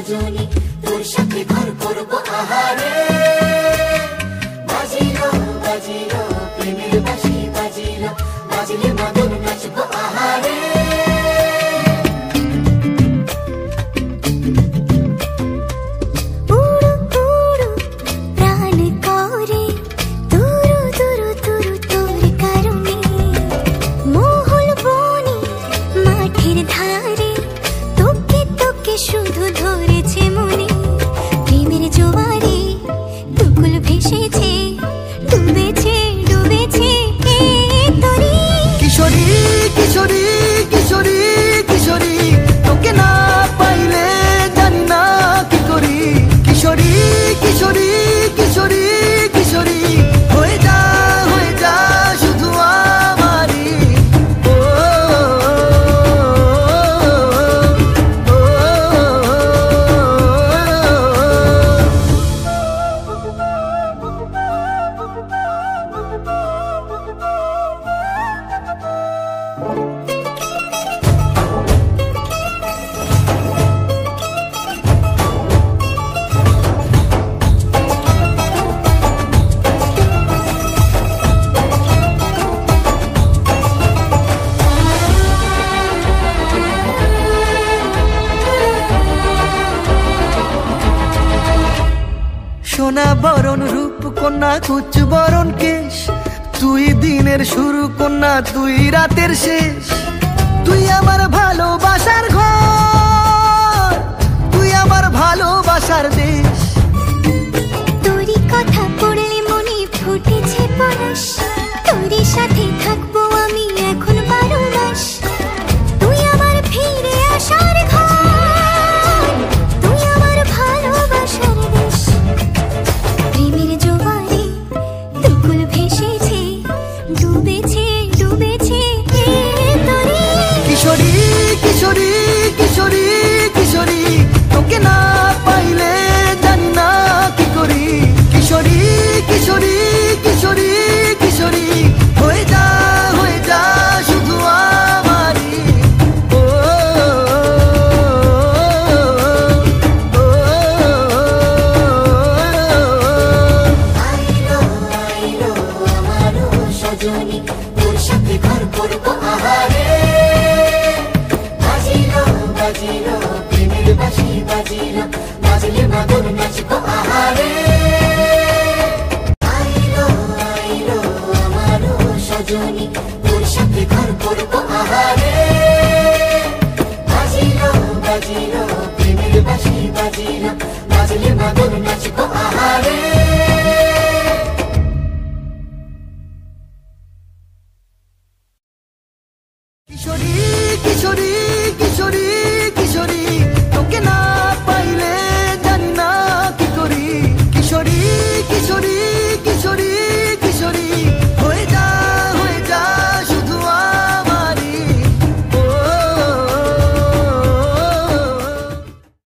সজনী তোর সাথে ঘর করব আহারে। বাজিলো বাজিলো প্রেমের বাঁশি বাজিলো, বাজলে মদন নাচবো আহারে। শুধু ধরেছে মনে প্রেমের জোয়ারে, দুকুল ভেসেছে ডুবেছে ডুবেছে তোরে। কিশোরী কিশোরী কিশোরী কিশোরী, তোকে না পাইলে জানি না কি করি। কিশোরী কিশোরী কিশোরী কিশোরী, হয়ে যা শুধু আমারই। সোনা বরণ রূপ কন্যা কুচ বরণ কেশ, তুই দিনের শুরু কন্যা তুই রাতের শেষ। তুই আমার ভালোবাসার ঘর, তুই আমার ভালোবাসার দেশ। তোরই কথা পড়লে মনে ফুটেছে পরশ, তোরই সাথে থাকবো আমি এখন 12 মাস। তুই আমার ফিরে আসার ঘর, তুই আমার ভালোবাসার দেশ। প্রেমের জোয়ারে দুকুল ভেসেছে ডুবেছে ডুবেছে তোরে। কিশোরী কিশোরী কিশোরী কিশোরী, তোকে না পাইলে জানি না কি করি। কিশোরী কিশোরী কিশোরী কিশোরী, হয়ে যা শুধু আমারই। আইলো আইলো আমার সজনী তোর সাথে ঘর করব আহারে। বাজিলো বাজিলো প্রেমের বাঁশি বাজিলো, বাজলে মদন নাচবো আহারে। আইলো আইলো আমার সজনী তোর সাথে ঘর করব আহারে। বাজিলো বাজিলো প্রেমের বাঁশি বাজিলো, বাজলে মদন নাচবো আহারে। কিশোরী কিশোরী